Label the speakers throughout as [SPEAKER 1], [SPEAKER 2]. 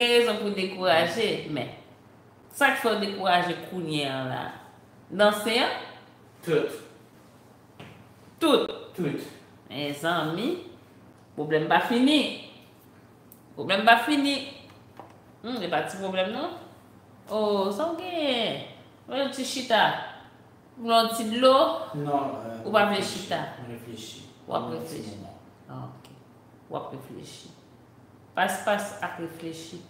[SPEAKER 1] raison pour décourager, mais ça qu'il faut décourager Kounier là. Danser?
[SPEAKER 2] Tout.
[SPEAKER 1] Tout.
[SPEAKER 2] Tout.
[SPEAKER 1] Mes amis, problème pas fini. Problème pas fini. Il pas de problème non? Oh, ça ok. Un petit chita. Un petit de l'eau.
[SPEAKER 2] Non.
[SPEAKER 1] Ou pas de chita?
[SPEAKER 2] Réfléchis.
[SPEAKER 1] Ou pas réfléchir. Ah, ok. Ou pas réfléchir. Passe à réfléchir.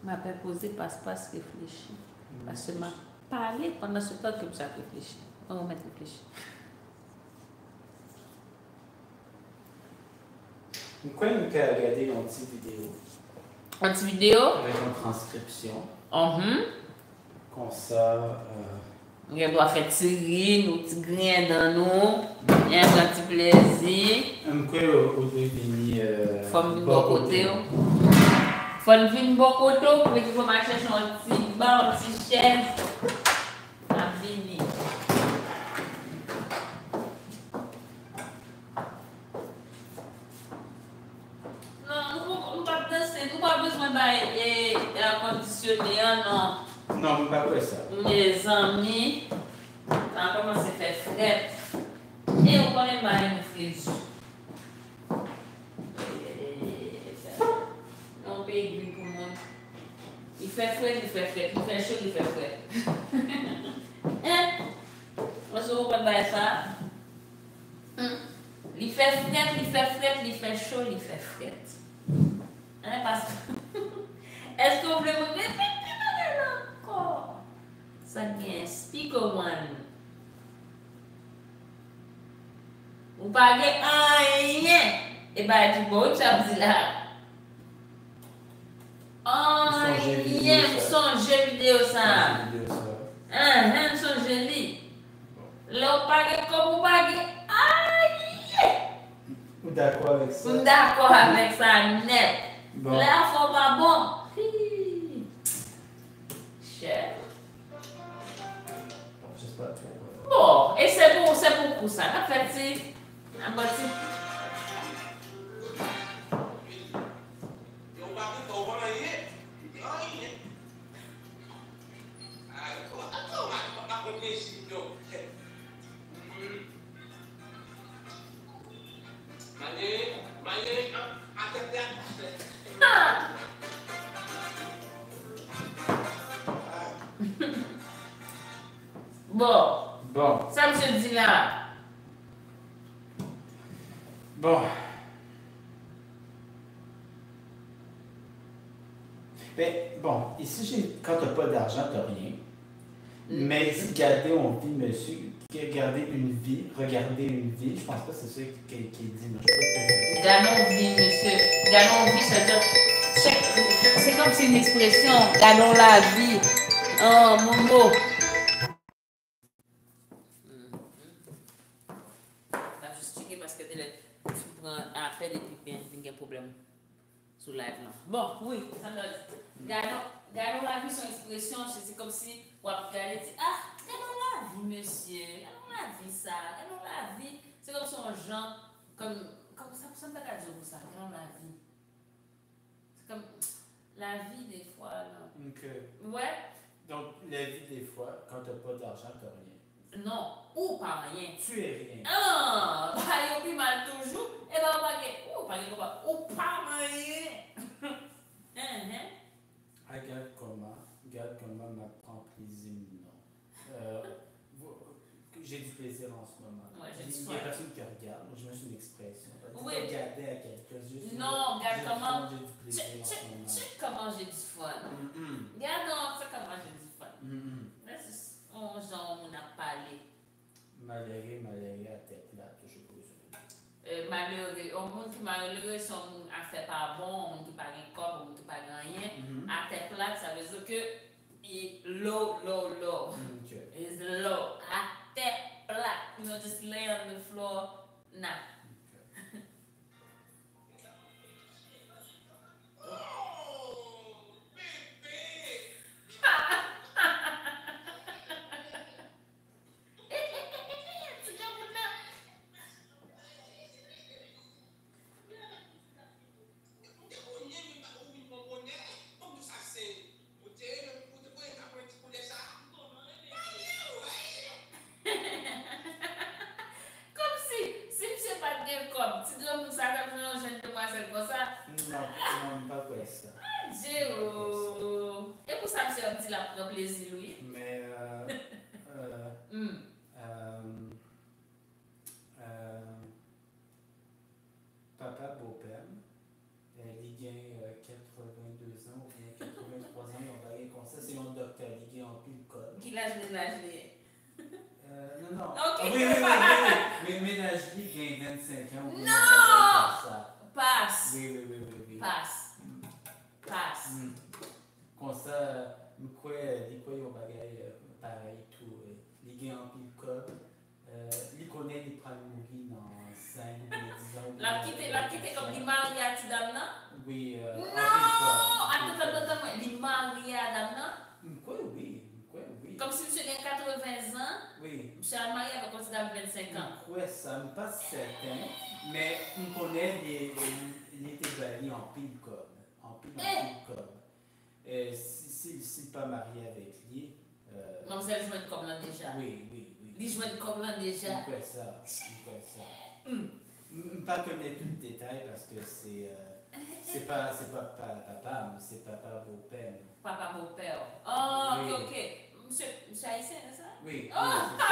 [SPEAKER 1] M'a pas posé passe réfléchir. Parce que m'a parlé pendant ce temps que ça réfléchit. On va mettre réfléchir.
[SPEAKER 2] Pourquoi nous avons regardé une petite vidéo?
[SPEAKER 1] Une petite vidéo?
[SPEAKER 2] Avec une transcription.
[SPEAKER 1] Comme
[SPEAKER 2] ça.
[SPEAKER 1] On doit faire tirer nos petits grains dans nous. Il y a un petit plaisir.
[SPEAKER 2] Pourquoi on venir.
[SPEAKER 1] Faut venir bon côté. Faut venir bon côté. Pour qu'il faut marcher sur un petit banc, un petit chaise. À venir. Nous pas besoin d'air conditionné, non.
[SPEAKER 2] Non, pas pour ça.
[SPEAKER 1] Mes amis, on a commencé à faire frais. Et on connaît pas une frise. On paye du pour moi. Il fait frais, il fait frais. Il fait chaud, il fait frais. Hein? On se reprend par ça. Il fait frais, il fait frais, il fait chaud, il fait frais. Hein, parce que. Est-ce que vous voulez me répéter encore? Ça vient, speaker one. Vous parlez rien. Et bien, tu peux ça dit là. Rien, son jeu vidéo ça. Son jeu vidéo. Là, vous parlez comme vous parlez.
[SPEAKER 2] Vous d'accord avec ça?
[SPEAKER 1] Vous d'accord avec ça, net.
[SPEAKER 2] Bon.
[SPEAKER 1] Là, il faut pas bon. Cher.
[SPEAKER 2] J'espère trop.
[SPEAKER 1] Bon, et c'est pour ça. En fait, c'est un petit. Bon. Ça me se dit là.
[SPEAKER 2] Bon. Mais bon, ici, quand tu n'as pas d'argent, tu n'as rien. Mais si garder une vie, monsieur, regarder une vie, je pense pas que c'est ça qui est dit.
[SPEAKER 1] Gardons vie, monsieur. Gardons vie, c'est-à-dire. C'est comme si une expression. Gardons la vie. Oh, mon mot. Parce que tu prends après des pipins, il y a un problème sur live là. Bon, oui, ça me dit. Gardons la vie, son expression, c'est comme si on regarder dit gardons la vie, monsieur, gardons la vie, ça, gardons la vie. C'est comme si on genre, comme ça me fait dire ça, gardons la vie. C'est comme la vie des fois là.
[SPEAKER 2] Ok.
[SPEAKER 1] Ouais.
[SPEAKER 2] Donc, la vie des fois, quand tu n'as pas d'argent, tu n'as rien.
[SPEAKER 1] Non, ou pas rien.
[SPEAKER 2] Tu es rien.
[SPEAKER 1] Ah, bah, il y a plus mal toujours. Et bah, ou pas rien.
[SPEAKER 2] Regarde comment m'apprend plaisir, non. J'ai du plaisir en ce moment.
[SPEAKER 1] Ouais, j'ai du
[SPEAKER 2] Il y a personne qui regarde, je mets une expression.
[SPEAKER 1] Oui.
[SPEAKER 2] Regarder à quelqu'un, juste.
[SPEAKER 1] Non, regarde comment.
[SPEAKER 2] J'ai du plaisir en ce moment.
[SPEAKER 1] Tu sais comment j'ai du fun. Regarde, non, tu sais comment j'ai du fun. Là, c'est genre, on a parlé.
[SPEAKER 2] Malheureux à tête là, toujours besoin.
[SPEAKER 1] Malheureux, au monde qui malheureux, si on a fait pas bon, on monde qui pas un corps, on monde qui pas rien, à tête plate, ça veut dire que il low.
[SPEAKER 2] Okay.
[SPEAKER 1] It's low. À tête plate. You know, just lay on the floor. Nah. prend plaisir, oui.
[SPEAKER 2] Mais,
[SPEAKER 1] Hmm.
[SPEAKER 2] papa, beau-père, il gagne 82 ans ou bien 83 ans, ils ont parlé comme ça, c'est mon docteur, il gagne en pile code.
[SPEAKER 1] Qui l'âge de l'âge
[SPEAKER 2] Non, non.
[SPEAKER 1] Ok.
[SPEAKER 2] Ah, oui. Mais Ménagely gagne 25 ans ou bien
[SPEAKER 1] Non!
[SPEAKER 2] comme ça.
[SPEAKER 1] Passe.
[SPEAKER 2] Oui.
[SPEAKER 1] Passe. Passe.
[SPEAKER 2] Comme ça, quoi, il y a un bagage pareil, tout. Il gagne en pile code. Il connaît les prendre mourir dans 5 ou 10 ans.
[SPEAKER 1] La quitte comme il marie à Tidamna?
[SPEAKER 2] Oui,
[SPEAKER 1] Non!
[SPEAKER 2] en
[SPEAKER 1] Attends, il marie à Damna?
[SPEAKER 2] Quoi, oui.
[SPEAKER 1] Comme si monsieur a 80 ans,
[SPEAKER 2] Oui.
[SPEAKER 1] monsieur a marié avec un Tidam 25 ans.
[SPEAKER 2] Oui, ça me pas certain, mais on connaît les Tébali en pile code. En pile code. Si pas marié avec lui.
[SPEAKER 1] Mademoiselle joue comme là déjà.
[SPEAKER 2] Oui.
[SPEAKER 1] Il joue comme là déjà.
[SPEAKER 2] Il fait ça. Pas connaître tout le détail parce que c'est pas papa, mais c'est papa beau-père.
[SPEAKER 1] Papa beau-père. Oh,
[SPEAKER 2] Oui.
[SPEAKER 1] ok. Monsieur haïtien, c'est ça?
[SPEAKER 2] Oui,
[SPEAKER 1] Oh!
[SPEAKER 2] c'est ça.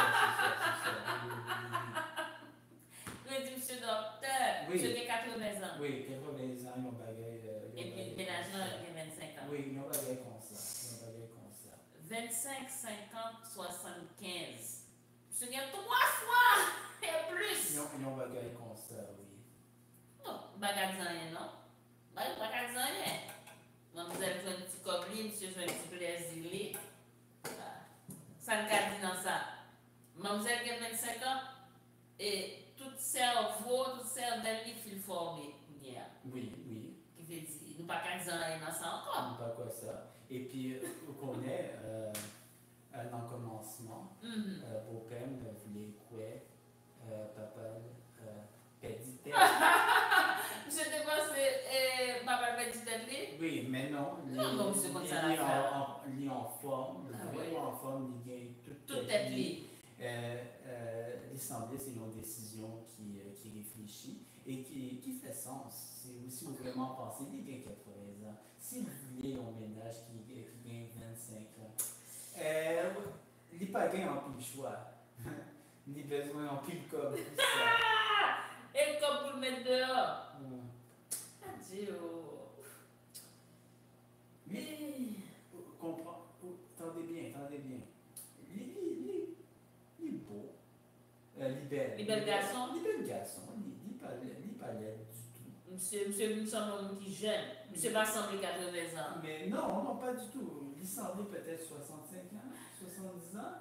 [SPEAKER 1] Je dis monsieur docteur.
[SPEAKER 2] Oui.
[SPEAKER 1] Monsieur a 80 ans.
[SPEAKER 2] Oui, 80 ans, ils ont bagaille.
[SPEAKER 1] Et puis ménagement, il a 25 ans.
[SPEAKER 2] Oui, ils ont bagaille comme ça.
[SPEAKER 1] 25, 50, 75. Monsieur a 3 fois et plus.
[SPEAKER 2] Ils ont bagaille comme ça, oui.
[SPEAKER 1] Non, bagazan, non? Bagazan, mademoiselle joue un petit cobli, monsieur joue un petit plaisir. Ça ne dit dans ça. Mademoiselle qui a 25 ans et tout cerveau, tout cerveau, il fil formé.
[SPEAKER 2] Oui.
[SPEAKER 1] Qui veut dire, nous pas 15 ans dans ça encore.
[SPEAKER 2] Pas quoi ça. Et puis, on connaît un commencement. Beau-père voulait quoi? Papa pédité.
[SPEAKER 1] Monsieur te pense papa pédité?
[SPEAKER 2] Oui, mais non.
[SPEAKER 1] Non, monsieur comme ça la fait.
[SPEAKER 2] Il est en forme.
[SPEAKER 1] Oui.
[SPEAKER 2] En forme, il gagne
[SPEAKER 1] Tout est lié.
[SPEAKER 2] Il semblait que c'est une décision qui réfléchit et qui fait sens. C'est aussi vraiment penser, il gagne 80 ans. Si vous voulez un ménage qui gagne 25 ans, il n'a pas gagné en plus choix. Il a besoin en plus comme ça.
[SPEAKER 1] Et comme pour le mettre dehors. Adieu.
[SPEAKER 2] Mais, comprends, attendez bien. Il est beau.
[SPEAKER 1] Les belles garçons.
[SPEAKER 2] Les belles garçons. Il pas laid du tout.
[SPEAKER 1] Monsieur nous semble un homme qui jeune. Monsieur va sembler 80 ans.
[SPEAKER 2] Mais non, pas du tout. Il semblait peut-être 65 ans, 70 ans.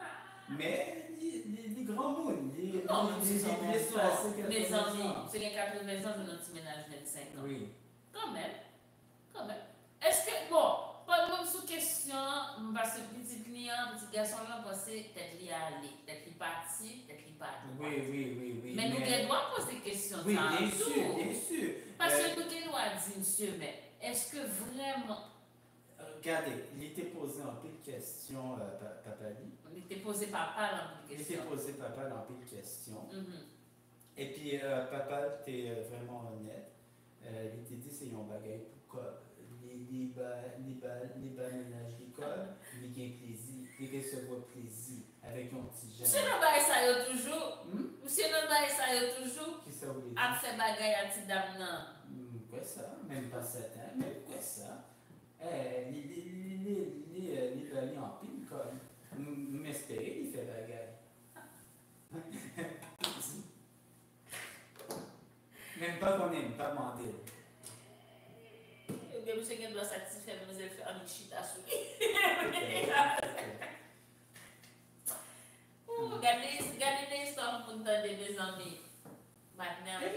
[SPEAKER 2] Mais les grands mondes, les
[SPEAKER 1] mes amis, c'est qu'il y a 80 ans, je n'ai pas ménage 25 ans.
[SPEAKER 2] Oui.
[SPEAKER 1] Quand même. Est-ce que, bon, pas même sous question, parce que petit client, petit garçon, là, penser peut-être qu'il aller, peut-être qu'il parti, peut-être qu'il pas.
[SPEAKER 2] Oui.
[SPEAKER 1] Mais nous devons poser des questions.
[SPEAKER 2] Oui, bien sûr.
[SPEAKER 1] Parce que nous devons dire, monsieur, mais est-ce que vraiment.
[SPEAKER 2] Regardez, il était posé en pile de questions, Papali.
[SPEAKER 1] On était posé papa dans une question.
[SPEAKER 2] Il était posé papa dans pile de questions. Et puis, papa était vraiment honnête. Il était dit, c'est un bagage pour les ménages d'école, il gagne plaisir, il recevoir plaisir avec un petit jeune.
[SPEAKER 1] Monsieur Nobay, ça y est toujours. Monsieur Nobay, ça y est toujours.
[SPEAKER 2] Qui ça voulait dire?
[SPEAKER 1] A fait bagay à ti dame nan.
[SPEAKER 2] Quoi ça? Même pas 7 ans, même quoi ça? Les en pile, comme. M'espérer, il fait bagaille. Même pas qu'on aime pas demander.
[SPEAKER 1] Ou bien monsieur qui doit satisfaire mademoiselle avec chita sou. Regardez les histoires pour entendre des amis. Maintenant,
[SPEAKER 2] Et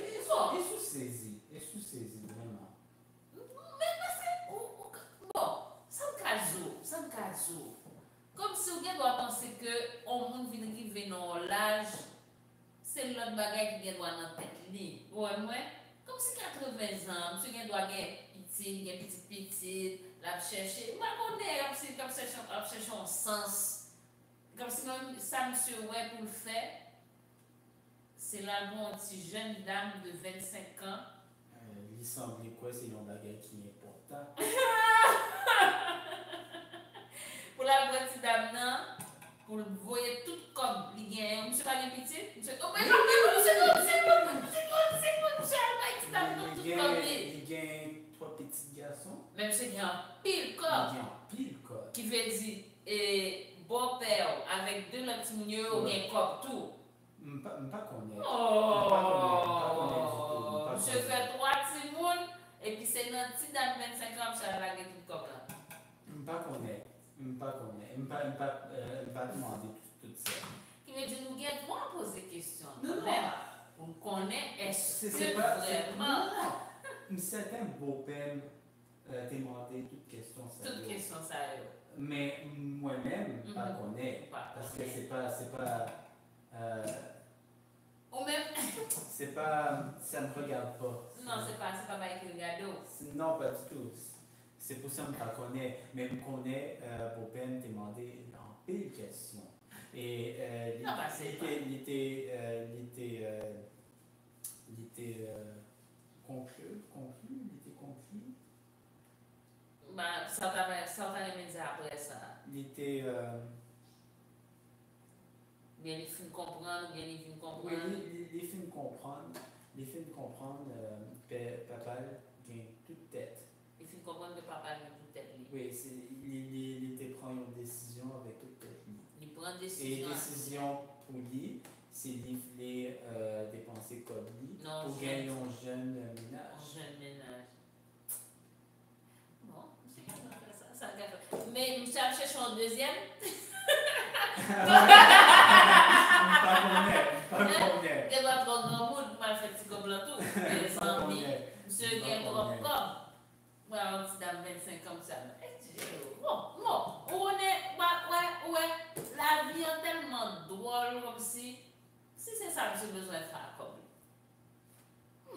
[SPEAKER 2] sous-saisi, vraiment.
[SPEAKER 1] Mais parce que, bon, sans casou. Comme si vous doit penser que on monde vient arriver dans l'âge, c'est l'autre bagage qui doit dans tête li. Ouais, comme si 80 ans, monsieur doit gagner petit, la chercher. Moi, on est comme chercher un sens. Comme si ça, monsieur, ouais, pour le faire, c'est là un petit jeune dame de 25 ans.
[SPEAKER 2] Il semblait quoi, c'est un bagage qui est important.
[SPEAKER 1] Pour la petite dame, non, pour le voyer tout comme il gagne. Monsieur pas petit, monsieur, oh, mais
[SPEAKER 2] il gagne 3 petits garçons.
[SPEAKER 1] même monsieur qui a pile corps. Qui veut dire, beau-père avec 2 petits mounieux ou bien corps tout.
[SPEAKER 2] Pas connaître.
[SPEAKER 1] Oh, monsieur fait 3 petits mounes et puis c'est notre petite dame 25 ans, ça va gagner tout corps là.
[SPEAKER 2] Pas connaître. Pas demander tout ça.
[SPEAKER 1] Qui veut dire, nous avons posé des questions.
[SPEAKER 2] Non.
[SPEAKER 1] On connaît, est-ce que
[SPEAKER 2] C'est pas
[SPEAKER 1] vraiment.
[SPEAKER 2] Un certain beau-père demandé toutes questions sérieuses.
[SPEAKER 1] Toutes questions sérieuses.
[SPEAKER 2] Mais moi-même, pas connaître. Parce que c'est pas
[SPEAKER 1] ou même.
[SPEAKER 2] c'est pas. Ça ne regarde pas.
[SPEAKER 1] Non, c'est pas avec le gado.
[SPEAKER 2] Non, pas du tout. C'est pour ça que je ne connais. Mais je connais beau-père demander en pile de questions. Et il était conclu.
[SPEAKER 1] Bah, ça t'a les médias après ça.
[SPEAKER 2] Il était.
[SPEAKER 1] Bien, il faut comprendre, bien, il faut comprendre.
[SPEAKER 2] Oui, il faut comprendre. Papa gagne toute tête.
[SPEAKER 1] Il faut comprendre que papa gagne toute tête.
[SPEAKER 2] Oui, il était prend une décision avec toute tête.
[SPEAKER 1] Il prend une
[SPEAKER 2] Et
[SPEAKER 1] décision.
[SPEAKER 2] décision pour lui, c'est qu'il voulait dépenser comme lui pour
[SPEAKER 1] Non,
[SPEAKER 2] gagner un jeune ménage.
[SPEAKER 1] Un jeune ménage. Bon, c'est quand même ça gaffe. Mais nous allons chercher un deuxième.
[SPEAKER 2] Pas connaître.
[SPEAKER 1] Il va prendre un bout pour faire petit comme le tout. Monsieur qui est trop comme. Voilà, on dit dame 25 comme ça. Bon, on est, ouais, la vie est tellement drôle comme si c'est ça que j'ai besoin de faire comme lui.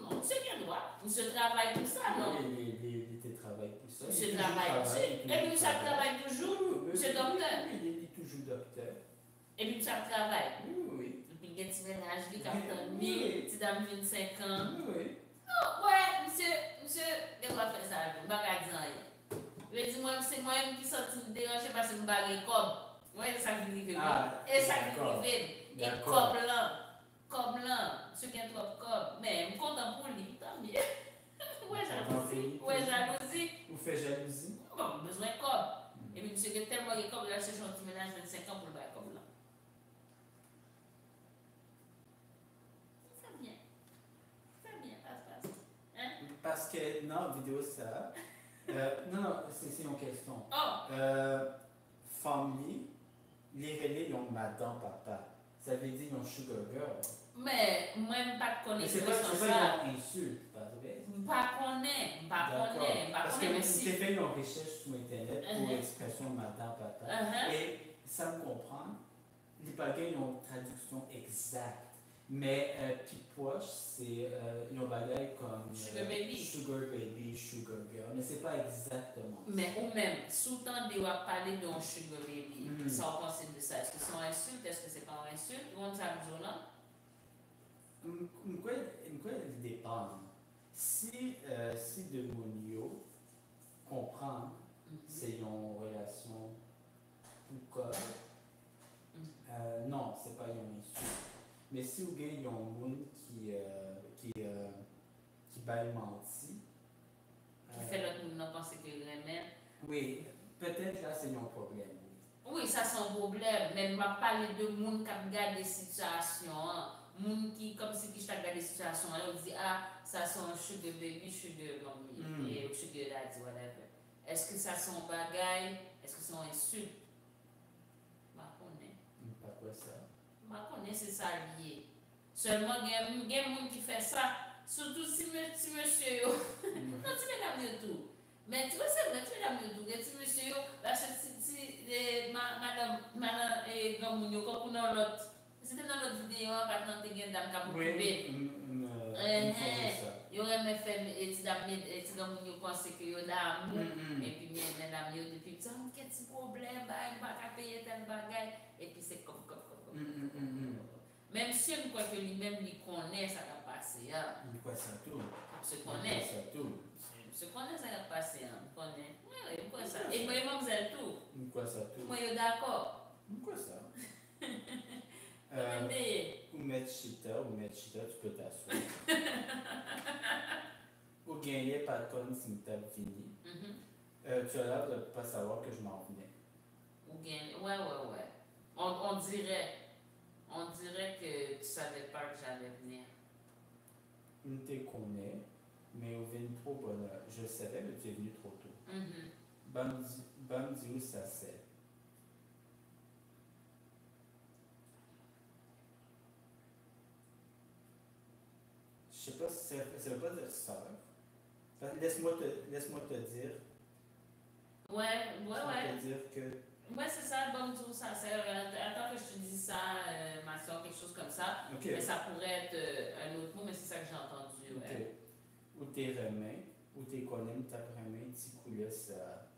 [SPEAKER 1] Non, monsieur qui est droit. Monsieur travaille pour ça, non?
[SPEAKER 2] Il travaille pour ça.
[SPEAKER 1] Monsieur travaille. Et puis monsieur travaille toujours. Monsieur docteur.
[SPEAKER 2] Il est toujours docteur.
[SPEAKER 1] Et puis monsieur travaille.
[SPEAKER 2] Oui.
[SPEAKER 1] Et puis il y a un petit ménage, il y a 1000, dame 25 ans.
[SPEAKER 2] Oui.
[SPEAKER 1] Non, ouais, monsieur, il va faire ça, il va faire ça. Je dis, moi, c'est moi-même qui sorti me déranger parce que je me bague comme. Ouais, c'est ça qui me fait. Et ça qui me fait. Et comme là, ce qui est trop comme. Mais je suis content pour lui, tant mieux. Ouais, jalousie.
[SPEAKER 2] Vous faites jalousie?
[SPEAKER 1] Bon, besoin de comme. Et puis, monsieur qui est tellement comme, il a cherché un petit ménage 25 ans pour le bague comme là. Passe. Hein?
[SPEAKER 2] Parce que, non, vidéo ça. Non, c'est une question.
[SPEAKER 1] Oh!
[SPEAKER 2] Famille, les relais, ils ont madame, papa. Ça veut dire qu'ils ont sugar girl.
[SPEAKER 1] Mais, moi, je ne connais
[SPEAKER 2] pas
[SPEAKER 1] ça.
[SPEAKER 2] C'est pas une insulte, pas vrai?
[SPEAKER 1] Je ne connais.
[SPEAKER 2] Parce que
[SPEAKER 1] Mais
[SPEAKER 2] si
[SPEAKER 1] si.
[SPEAKER 2] tu fais une recherche sur Internet pour l'expression madame, papa, et ça me comprend, les bagages ont une traduction exacte. Mais pipoche, c'est une bagage comme
[SPEAKER 1] Sugar baby,
[SPEAKER 2] sugar girl. Mais c'est pas exactement.
[SPEAKER 1] Mais ou même, sous le temps de parler d'un sugar baby, ça on pense de ça. Est-ce que c'est une insulte? Est-ce que c'est pas une insulte? Ou on s'abuse là?
[SPEAKER 2] Une quoi il dépend. Si de mon comprend, c'est une relation ou quoi, non, c'est pas une insulte. Mais si vous avez un monde qui baille menti,
[SPEAKER 1] Qui fait l'autre monde penser que remet.
[SPEAKER 2] oui, peut-être là c'est un problème.
[SPEAKER 1] Oui, ça c'est un problème. Mais je parle de monde qui regarde des situations. Monde qui, comme si qui regarde des situations, on dit, ah, ça c'est un sugar baby, sugar mommy, et sugar daddy, whatever. Est-ce que ça c'est un bagaille? Est-ce que c'est un insulte? Je connais.
[SPEAKER 2] Pas quoi ça?
[SPEAKER 1] Je connais, c'est ça lié. Seulement, il y a des gens qui font ça. Surtout si monsieur. Non, tu mesdames de tout. Mais tu vois, c'est vrai, tu mesdames de tout. Si monsieur, parce que si madame, comme nous, comme dans l'autre. C'était dans l'autre vidéo, maintenant, tu as une dame qui a beaucoup de il aurait même fait et tu penses que il a et puis mesdames, depuis ça, quel petit problème, il va payer tel bagage. Et puis c'est comme. Même si on croit que lui-même lui connaît, ça va passer.
[SPEAKER 2] Il quoi ça tout?
[SPEAKER 1] Se connaît. se connaît ça qui a passé, hein. On connaît. Oui, oui, quoi ça. Et moi, vous êtes tout.
[SPEAKER 2] Quoi ça tout?
[SPEAKER 1] Moi, je suis d'accord.
[SPEAKER 2] Quoi ça? Ou mettre chita, tu peux t'asseoir. Ou gagner par contre si tu as fini. Tu as l'air de ne pas savoir que je m'en venais.
[SPEAKER 1] Ou gagner, ouais. On dirait que tu savais pas que j'allais venir.
[SPEAKER 2] Je te connais, mais au venu trop bonheur. Je savais, mais tu es venu trop tôt. Bam dit où ça c'est. Je sais pas si ça veut pas dire ça. Laisse-moi te dire.
[SPEAKER 1] Ouais.
[SPEAKER 2] Te dire que.
[SPEAKER 1] Ouais, c'est ça, bon, tout ça. Attends que je te dise ça, ma soeur, quelque chose comme ça.
[SPEAKER 2] Okay.
[SPEAKER 1] Mais ça pourrait être un autre mot, mais c'est ça que j'ai entendu. Ouais.
[SPEAKER 2] Okay. Ou tes remains, ou tes connais, ta remains, tu coulais ça.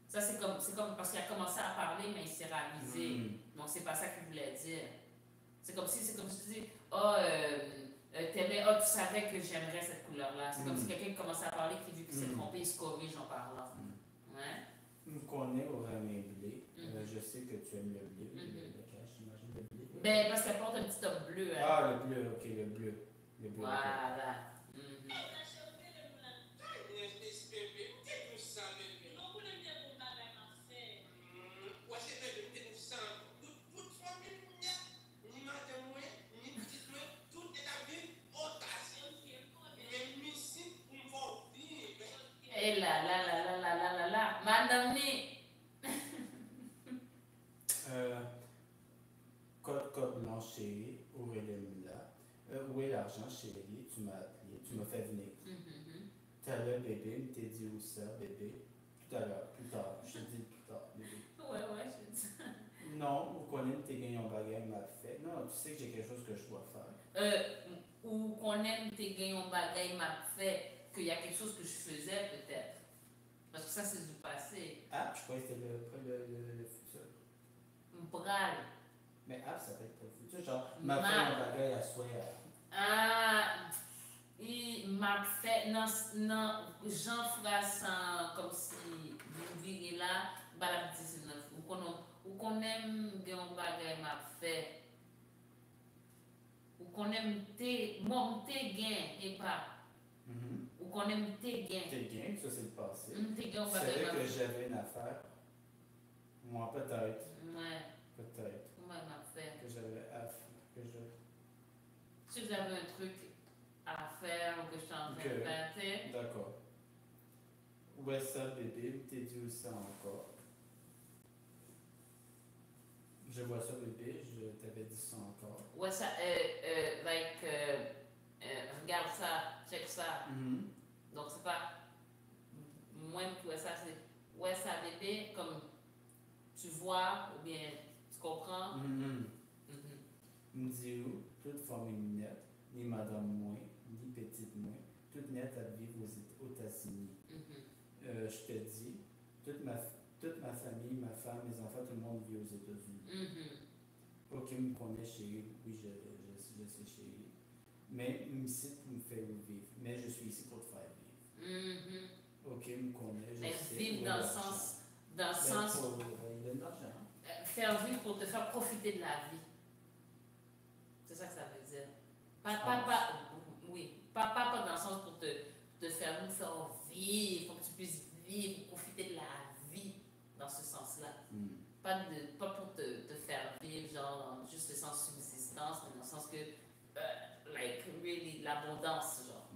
[SPEAKER 1] Ça, c'est comme parce qu'il a commencé à parler, mais il s'est réalisé. Donc, c'est pas ça qu'il voulait dire. C'est comme si tu dis, tu savais que j'aimerais cette couleur-là. C'est comme si quelqu'un commençait à parler, qui vu qu'il s'est trompé, il se corrige en parlant. Ouais.
[SPEAKER 2] Je connais au ramain blé. Je sais que tu aimes le blé. Le cache, j'imagine le blé.
[SPEAKER 1] Ben, parce qu'elle porte un petit top bleu. Hein.
[SPEAKER 2] Ah, le bleu, ok, le bleu.
[SPEAKER 1] Voilà. Et là, madame Ni.
[SPEAKER 2] Code blanche chérie, où est le là? Où est l'argent chérie? Tu m'as appelé, tu m'as fait venir. Tout à l'heure, bébé, me t'ai dit où ça, bébé? Tout à l'heure, plus tard, je te dis plus tard, bébé.
[SPEAKER 1] Ouais, je dis.
[SPEAKER 2] Non, ou qu'on aime tes gagné en bagaille m'a fait. Non, tu sais que j'ai quelque chose que je dois faire.
[SPEAKER 1] Ou qu'on aime tes gagné en bagaille m'a fait. Qu'il y a quelque chose que je faisais peut-être. Parce que ça, c'est du passé.
[SPEAKER 2] Ah, je croyais que c'était le futur.
[SPEAKER 1] Bral.
[SPEAKER 2] Mais ça peut être le futur. Genre, m'a fait un bagage à soi.
[SPEAKER 1] Il m'a fait. Non, Jean Frassan, comme si vous viriez là, balade 19. Ou qu'on aime un bagage m'a fait. Ou qu'on aime tes gains et pas. Ou qu'on aime tes gains.
[SPEAKER 2] Tes gains, ça c'est le passé.
[SPEAKER 1] Tes gains,
[SPEAKER 2] tu savais que j'avais une affaire. Moi, peut-être.
[SPEAKER 1] Ouais.
[SPEAKER 2] Peut-être.
[SPEAKER 1] Moi, m'a fait.
[SPEAKER 2] Que j'avais affaire.
[SPEAKER 1] Si vous avez un truc à faire ou que je suis en train de faire,
[SPEAKER 2] d'accord. Où est ça, bébé? T'es dit où ça encore? Je vois ça, bébé. Je t'avais dit ça encore.
[SPEAKER 1] Ouais, ça, regarde ça, check ça. Donc, c'est pas moi qui vois ça, c'est ouais, ça, bébé, comme tu vois, ou bien tu comprends.
[SPEAKER 2] Me dit où? Toute famille nette, ni madame moins, ni petite moins, toute nette à vivre aux États-Unis. Je te dis, toute ma famille, ma femme, mes enfants, tout le monde vit aux États-Unis. Ok, me connaît chérie, oui, je sais chérie. Mais ici pour me faire vivre. Mais je suis ici pour te faire vivre. Ok, me connaît, je sais.
[SPEAKER 1] Vivre dans le sens. Dans le sens.
[SPEAKER 2] Il donne de l'argent.
[SPEAKER 1] Faire vivre pour te faire profiter de la vie. C'est ça que ça veut dire. Pas dans le sens pour te faire vivre, pour que tu puisses vivre, profiter de la vie dans ce sens-là. Pas pour te faire vivre, genre, juste le sens subsistance, mais dans le sens que, really, l'abondance, genre.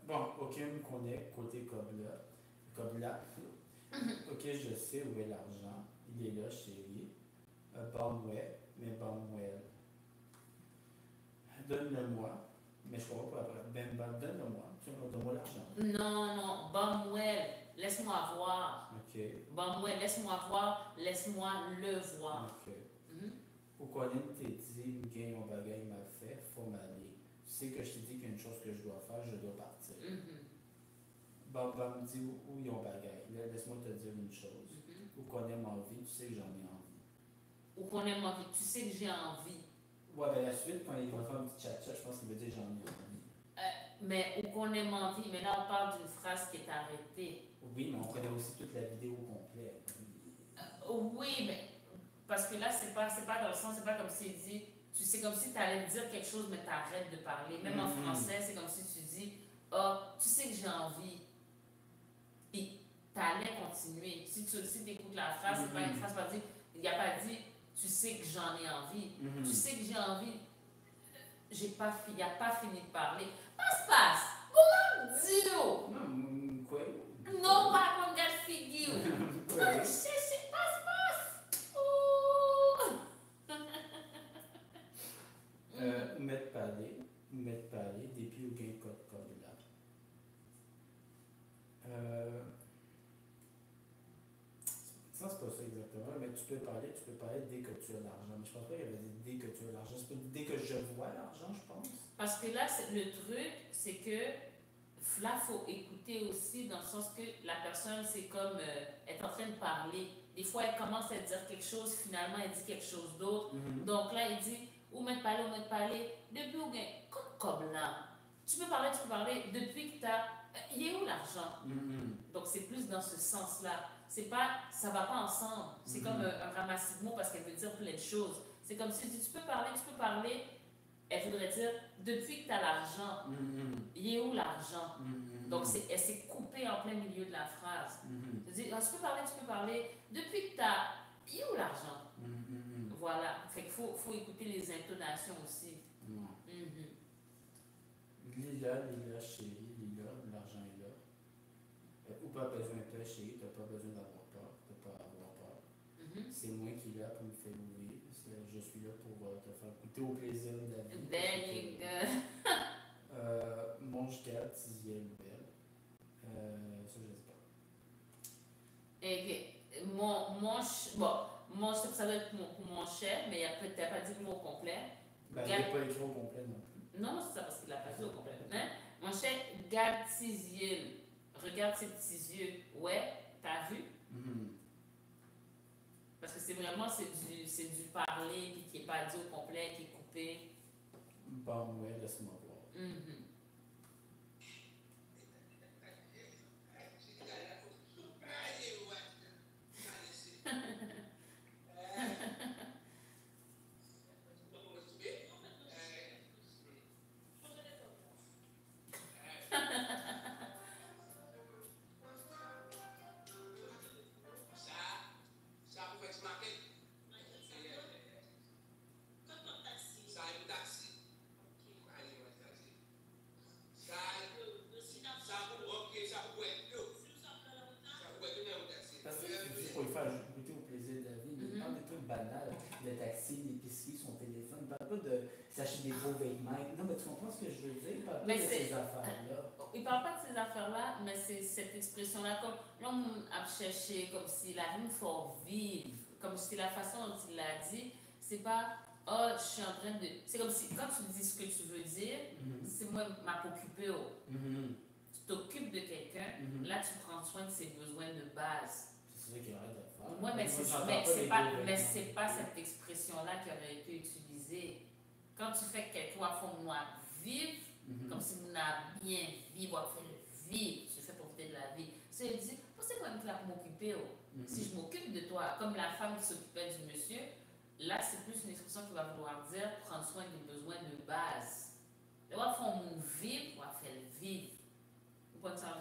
[SPEAKER 2] Bon, ok, me connaît côté Cobla. Ok, je sais où est l'argent. Il est là, chérie. Bon, ouais, mais bon, ouais. donne-le-moi. Mais je comprends pas après. Ben, donne-le-moi. Donne-moi l'argent.
[SPEAKER 1] Non, Bamwell, laisse-moi voir.
[SPEAKER 2] Ok.
[SPEAKER 1] Bamwell, laisse-moi voir, laisse-moi le voir.
[SPEAKER 2] Ok. Ou qu'on te dit, gagne mon bagage m'a fait, faut m'aller. Tu sais que je te dis qu'il y a une chose que je dois faire, je dois partir. Me dit où ils ont bagage. Laisse-moi te dire une chose. Ou qu'on aime envie, tu sais que j'en ai envie.
[SPEAKER 1] Ou qu'on aime envie, tu sais que j'ai envie.
[SPEAKER 2] Ouais, ben la suite, quand il va faire un petit chat-chat, je pense qu'il veut dire j'en ai envie.
[SPEAKER 1] Mais ou qu'on aime envie, mais là on parle d'une phrase qui est arrêtée.
[SPEAKER 2] Oui, mais on connaît aussi toute la vidéo complète.
[SPEAKER 1] Oui, mais parce que là c'est pas dans le sens, c'est pas comme s'il dit, tu sais comme si tu allais dire quelque chose mais tu arrêtes de parler. Même en français, c'est comme si tu dis, oh, tu sais que j'ai envie. Puis tu allais continuer. Si tu écoutes la phrase, c'est pas une phrase pas dit, il n'y a pas dit, tu sais que j'en ai envie. Tu sais que j'ai envie. Il n'a pas fini de parler. Passe. Comment dire?
[SPEAKER 2] Quoi?
[SPEAKER 1] Non, pas comme gars figure. C'est passe. Oh.
[SPEAKER 2] Mettre parler, depuis au gain code là. Ça, c'est pas ça exactement, mais tu peux parler dès que tu as l'argent. Mais je pense pas qu'il y avait dit dès que tu as l'argent. C'est pas dès que je vois l'argent, je pense.
[SPEAKER 1] Parce que là, le truc, c'est que là, il faut écouter aussi dans le sens que la personne, c'est comme, elle est en train de parler. Des fois, elle commence à dire quelque chose, finalement, elle dit quelque chose d'autre. Donc là, il dit, où mettre parler, depuis où gain, comme là. Tu peux parler, depuis que tu as. Il est où l'argent? Donc c'est plus dans ce sens-là. C'est pas, ça va pas ensemble. C'est comme un ramassis de mots parce qu'elle veut dire plein de choses. C'est comme si tu dis, tu peux parler. Elle voudrait dire, depuis que tu as l'argent, il est où l'argent? Donc elle s'est coupée en plein milieu de la phrase. Tu dis, ah, tu peux parler, depuis que tu as, il est où l'argent? Voilà. Fait qu'il faut écouter les intonations aussi.
[SPEAKER 2] Lila, chérie, Lila, l'argent est là. Ou pas besoin de toi, chérie, t'as pas besoin d'avoir peur, t'as pas à avoir peur. C'est moi qui est là pour me faire ouvrir. Je suis là pour te faire goûter au plaisir de la vie.
[SPEAKER 1] There you go.
[SPEAKER 2] Mange 4, 6e nouvelle. Ça, je sais pas.
[SPEAKER 1] Et ça doit être pour mon chef, mais il n'a pas dit le mot complet.
[SPEAKER 2] Ben, il n'a pas écrit au complet non plus.
[SPEAKER 1] Non, c'est ça parce qu'il n'a pas dit au complet. Hein? Mon chef, garde ses yeux. Regarde ses petits yeux. Ouais, t'as vu? Parce que c'est vraiment, c'est du parler, puis qui n'est pas dit au complet, qui est coupé.
[SPEAKER 2] Bon, ouais, laisse-moi voir. Pour lui faire goûter au plaisir de la vie, il parle des trucs banals, le taxi, l'épicerie, son téléphone, il parle pas de s'acheter des beaux vêtements. Non, mais tu comprends ce que je veux dire? Il parle pas de ces affaires-là.
[SPEAKER 1] Il parle pas de ces affaires-là, mais c'est cette expression-là, comme l'homme a cherché, comme si la vie faut vivre, comme si la façon dont il l'a dit, c'est pas oh, je suis en train de. C'est comme si quand tu dis ce que tu veux dire, c'est moi m'a occupé. Tu t'occupes de quelqu'un, là tu prends soin de ses besoins de base.
[SPEAKER 2] C'est ça qu'il arrête de faire.
[SPEAKER 1] Oui, mais c'est pas cette expression-là qui aurait été utilisée. Quand tu fais que quelqu'un faut moi vivre, comme si on a bien vivre, on fait le vivre, je fais profiter de la vie. C'est dit, c'est moi qui l'a pour m'occuper. Si je m'occupe de toi, comme la femme qui s'occupait du monsieur, là c'est plus une expression qui va vouloir dire prendre soin des besoins de base. Le on fait vivre, on va faire le vivre.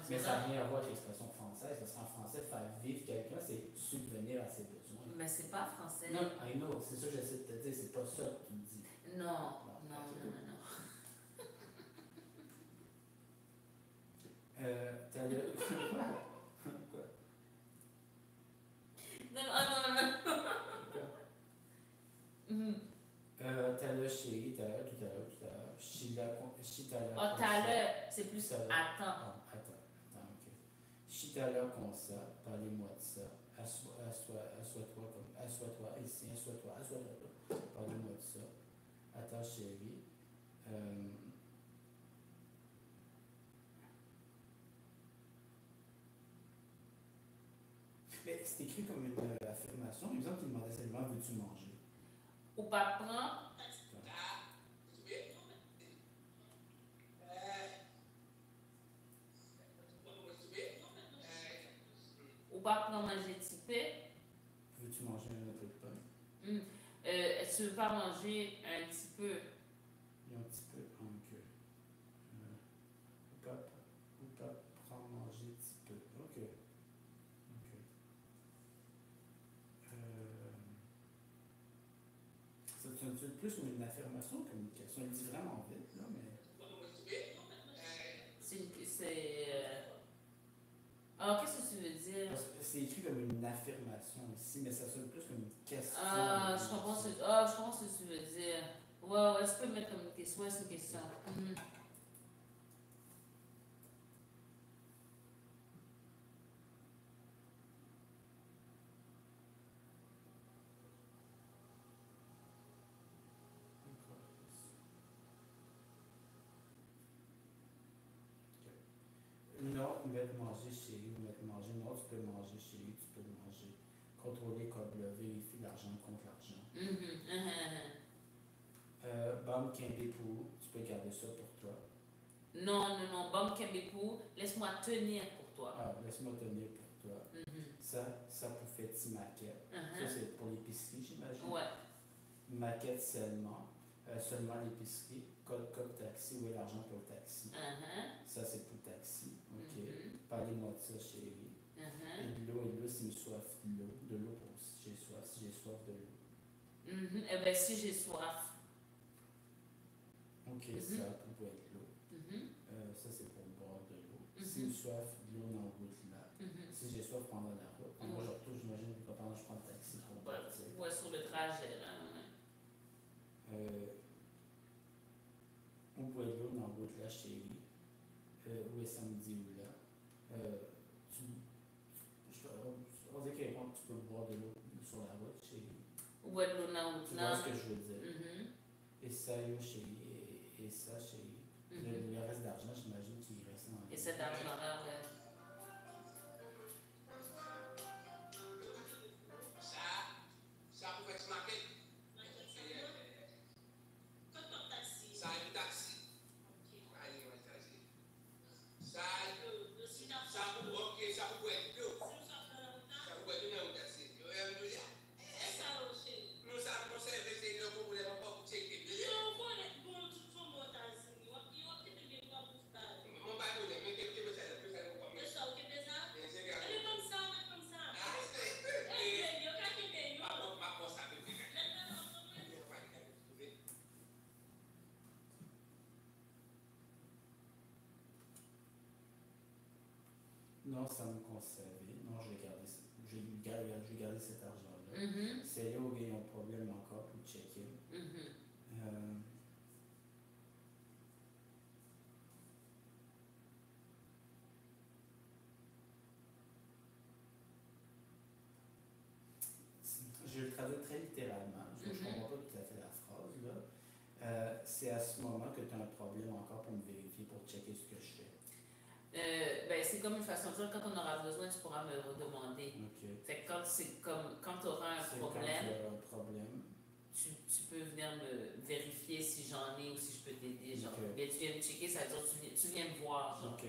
[SPEAKER 2] Mais ça n'a rien à voir avec l'expression française, parce qu'en français, faire vivre quelqu'un, c'est subvenir à ses besoins.
[SPEAKER 1] Mais c'est pas français.
[SPEAKER 2] Non, I know, c'est ça que j'essaie de te dire, c'est pas ça que tu me dis.
[SPEAKER 1] Non.
[SPEAKER 2] T'as le. Quoi?
[SPEAKER 1] Non.
[SPEAKER 2] T'as le Chérie, tout à l'heure. Chita
[SPEAKER 1] Oh, tout à l'heure, c'est plus attends.
[SPEAKER 2] Attends, ok. Chita comme ça, parlez-moi de ça. Assois-toi ici, assois-toi. Parlez-moi de ça. Attends, chérie. Mais c'est écrit comme une affirmation. Il me semble qu'il demandait seulement veux-tu manger?
[SPEAKER 1] Ou pas prendre. Ou pas prendre manger typé.
[SPEAKER 2] Veux-tu manger un peu de pain?
[SPEAKER 1] Tu veux pas manger un petit peu?
[SPEAKER 2] Un petit peu, donc. Ou pas prendre manger un petit peu. Ok. Ça sonne plus comme une affirmation comme une question. Il dit vraiment vite, là, mais.
[SPEAKER 1] Alors, qu'est-ce que tu veux dire?
[SPEAKER 2] C'est écrit comme une affirmation ici, mais ça sonne plus comme une question.
[SPEAKER 1] Je comprends ce que tu veux dire. Ouais, tu peux mettre comme une question. Ouais, c'est une question.
[SPEAKER 2] Non, mettre manger chérie, mettre manger. Non, tu peux manger chérie, tu peux manger. Contrôler code bleu, vérifier l'argent contre l'argent. Bam Kembépou, tu peux garder ça pour toi.
[SPEAKER 1] Non, Bam Kembépou, laisse-moi tenir pour toi.
[SPEAKER 2] Laisse-moi tenir pour toi. Ça pour faire petite maquette. Ça, c'est pour l'épicerie, j'imagine.
[SPEAKER 1] Ouais.
[SPEAKER 2] Maquette seulement. Seulement l'épicerie. Code taxi, où est l'argent pour le taxi? Ça, c'est pour le taxi. Ok. Parlez-moi de ça, chérie. Et de l'eau, c'est une soif de l'eau. De l'eau pour si j'ai soif de l'eau.
[SPEAKER 1] Eh bien, si j'ai soif.
[SPEAKER 2] Ok, ça pour boire de l'eau. Ça, c'est pour boire de l'eau. Si j'ai soif de l'eau dans la route là. Si j'ai soif pendant la route. Moi, je retourne, j'imagine que pendant je prends le taxi pour partir.
[SPEAKER 1] Ouais, sur le trajet, là.
[SPEAKER 2] On boit de l'eau dans la route là, chérie. Où est samedi ou là? On dit que tu peux boire de l'eau sur la route, chérie.
[SPEAKER 1] Boire de l'eau dans la route là.
[SPEAKER 2] Tu vois ce que je veux dire? Et ça, yo, chérie. Et ça, chérie. Le reste d'argent, j'imagine qu'il reste en.
[SPEAKER 1] Et cet argent-là, ouais.
[SPEAKER 3] Ça pour faire marquer. Ça est taxi. Ça pour ok, ça pour être deux. Ça pour être deux taxi. Nous ça conserve c'est le problème pas pour checker. Mon pas de mais quelque chose ça peut faire comme ça.
[SPEAKER 2] Non, ça me conservé. Non, je vais garder cet argent-là. C'est là où il y a un problème encore pour checker. Je le traduis très littéralement. Je ne comprends pas tout à fait la phrase. Là. C'est à ce moment que tu as un problème encore pour me vérifier, pour checker ce que je fais.
[SPEAKER 1] C'est comme une façon de dire, quand on aura besoin, tu pourras me redemander. Fait que quand tu auras un problème, tu peux venir me vérifier si j'en ai ou si je peux t'aider. Bien, tu viens me checker, ça veut dire tu viens me voir. Tu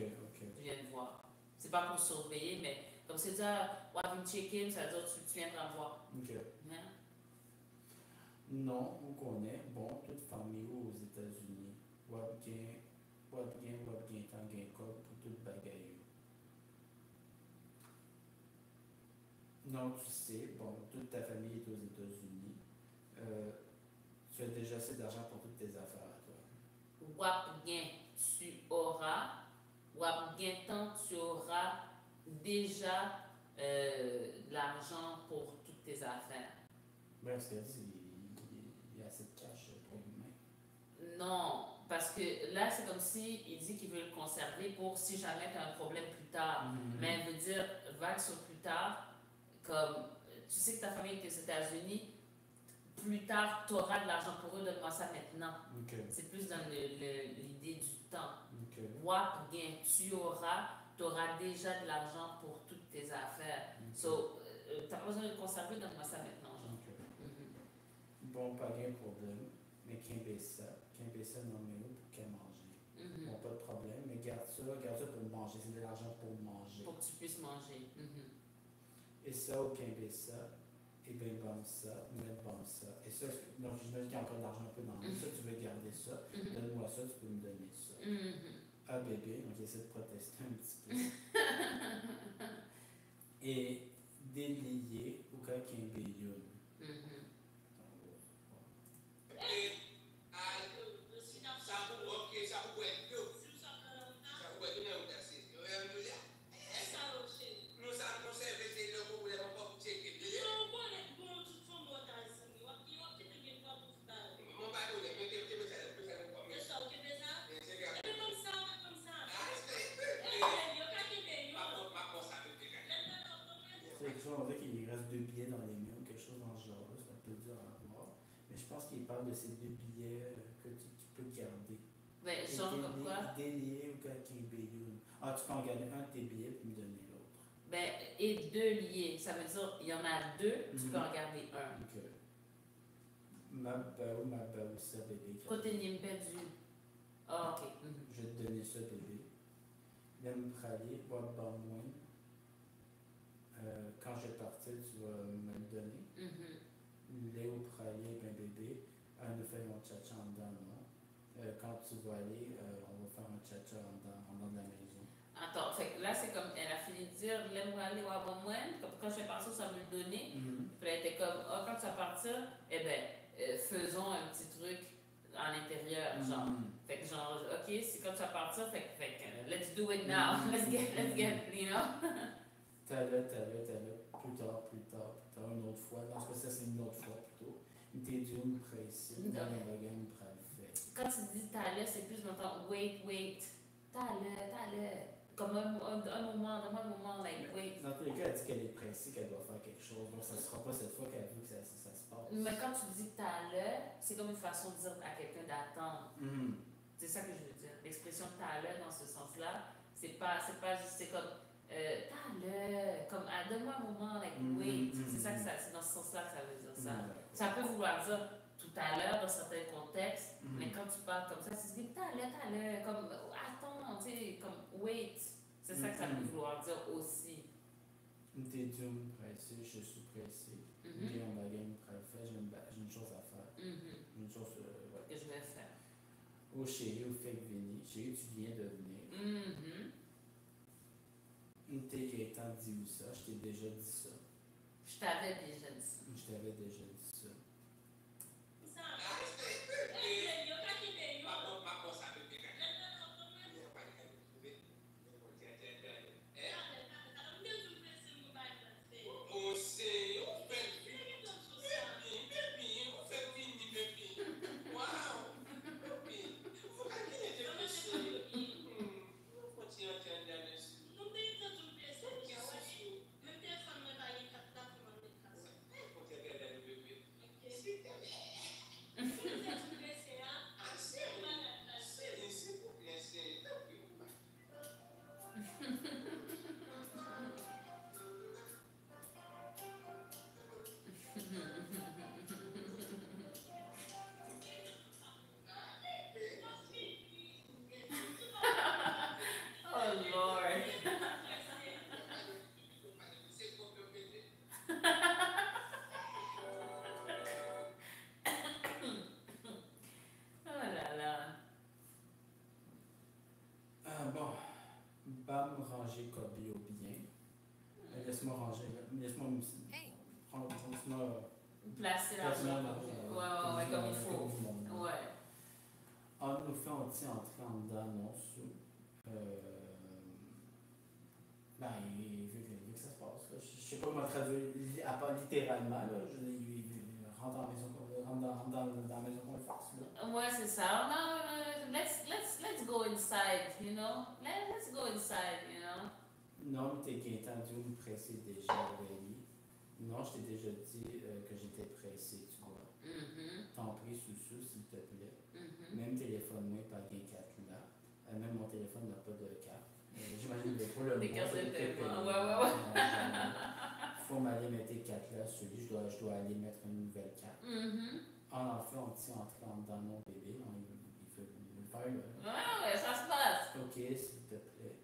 [SPEAKER 1] viens me voir. C'est pas pour surveiller, mais comme c'est dire, ouais, me checker, ça veut dire tu viendras me voir.
[SPEAKER 2] Non, on connaît. Bon, toute famille aux États-Unis. Wap gen tan gen kod pour tout bagay yo. Non, tu sais, bon, toute ta famille est aux États-Unis. Tu as déjà assez d'argent pour toutes tes affaires à toi.
[SPEAKER 1] Wap gen tu auras déjà l'argent pour toutes tes affaires.
[SPEAKER 2] Ben, ce qu'elle dit, il il y a assez de cash pour l'humain.
[SPEAKER 1] Non, parce que là, c'est comme si il dit qu'il veut le conserver pour si jamais tu as un problème plus tard. Mais elle veut dire, vague sur plus tard, comme tu sais que ta famille est aux États-Unis, plus tard, tu auras de l'argent pour eux, donne-moi ça maintenant.
[SPEAKER 2] Okay.
[SPEAKER 1] C'est plus dans l'idée du temps.
[SPEAKER 2] Okay.
[SPEAKER 1] What gain tu auras déjà de l'argent pour toutes tes affaires.
[SPEAKER 2] Okay.
[SPEAKER 1] So, tu n'as pas besoin de le conserver, donne-moi ça maintenant. Genre.
[SPEAKER 2] Okay. Bon, pas de problème, mais Kimbe ça nommé pour qu'elle mange. Bon, pas de problème, mais garde ça pour manger. C'est de l'argent pour manger.
[SPEAKER 1] Pour que tu puisses manger.
[SPEAKER 2] Et ça, au Kimbe ça, et bien, bon ça, et ça, donc j'imagine qu'il y a encore de l'argent un peu dans ça, tu veux garder ça, donne-moi ça, tu peux me donner ça. Ah bébé, donc j'essaie de protester un petit peu. Et délié au cas qu'il y ait un bélion. On dirait qu'il reste 2 billets dans les murs, quelque chose dans ce genre-là, c'est un peu dur à voir. Mais je pense qu'il parle de ces 2 billets que tu peux garder.
[SPEAKER 1] Ben, genre comme quoi?
[SPEAKER 2] Délié ou quelqu'un bélion. Ah, tu peux en garder un de tes billets puis me donner l'autre.
[SPEAKER 1] Ben, et 2 liés, ça veut dire il y en a 2, tu peux en garder un.
[SPEAKER 2] Ok. Ma baou, ça bébé.
[SPEAKER 1] Côté Nimpedu. Ah, ok.
[SPEAKER 2] Je vais te donner ça bébé. L'aime praler, va te bon moins. Quand je vais partir, tu vas me le donner. Léo Pralier, ben bébé, nous faisons un tcha-tcha en dedans, non? Quand tu vas aller, on va faire un tcha-tcha en dedans de la maison.
[SPEAKER 1] Attends, fait que là, c'est comme, elle a fini de dire, l'aime aller au abonnement, comme quand je vais partir, ça me le donner. Puis elle était comme, quand tu vas partir, eh ben, faisons un petit truc à l'intérieur, genre. Fait que genre, ok, c'est quand tu vas partir, fait que, let's do it now, let's get, you know?
[SPEAKER 2] T'as là, plus tard, une autre fois. Dans ce cas, ça, c'est une autre fois plutôt. T'es d'une précise, dans le bagage, une fait.
[SPEAKER 1] Quand tu dis t'as là, c'est plus maintenant, wait, t'as là. Comme un moment, like, wait.
[SPEAKER 2] Dans tous les cas, elle dit qu'elle est pressée, qu'elle doit faire quelque chose. Donc, ça ne sera pas cette fois qu'elle veut que ça se passe.
[SPEAKER 1] Mais quand tu dis t'as là, c'est comme une façon de dire à quelqu'un d'attendre. C'est ça que je veux dire. L'expression t'as là, dans ce sens-là, c'est pas juste, c'est comme. T'as-le, comme, donne-moi un moment, like, wait. C'est ça que c'est dans ce sens-là que ça veut dire ça. Ça peut vouloir dire tout à l'heure dans certains contextes, mais quand tu parles comme ça, tu dis t'as-le, comme, attends, tu sais, comme, wait. C'est ça que ça peut vouloir dire aussi.
[SPEAKER 2] T'es d'une pressée, je suis pressée. J'ai un bagage pressé, j'ai une chose à faire. Une chose,
[SPEAKER 1] que je vais faire.
[SPEAKER 2] Oh chérie, au fait venir. Chérie, tu viens de venir. T'es Gaëtan dit où ça? Je t'ai déjà dit ça.
[SPEAKER 1] Je t'avais déjà dit ça.
[SPEAKER 2] Je t'avais déjà dit ça. Ranger Kobe au bien. Laisse-moi ranger. Laisse-moi
[SPEAKER 1] placer l'argent. Ouais, comme il faut. Ouais.
[SPEAKER 2] En nous fait entrer en dedans, non, sous. Ben, il veut que ça se passe. Je sais pas comment traduire, à part littéralement, là. Il rentre dans la maison, rentre dans la maison qu'on le fasse, là.
[SPEAKER 1] Ouais, c'est ça. Non, let's go inside, you know. Let's go inside, you know.
[SPEAKER 2] Non, mais t'es entendu me presser déjà, Aurélie. Non, je t'ai déjà dit que j'étais pressé, tu vois. T'en prie, sous s'il te plaît. Même téléphone, moi, pas bien carte là. Même mon téléphone n'a pas de carte. J'imagine que pour le
[SPEAKER 1] Des cartes de
[SPEAKER 2] peut-être
[SPEAKER 1] téléphone.
[SPEAKER 2] que-
[SPEAKER 1] Ouais.
[SPEAKER 2] faut m'aller mettre les cartes là, celui, je dois aller mettre une nouvelle carte. En fait, on tient entrer dans mon bébé, il faut le faire là.
[SPEAKER 1] Ouais, ça se passe.
[SPEAKER 2] Ok, s'il te plaît.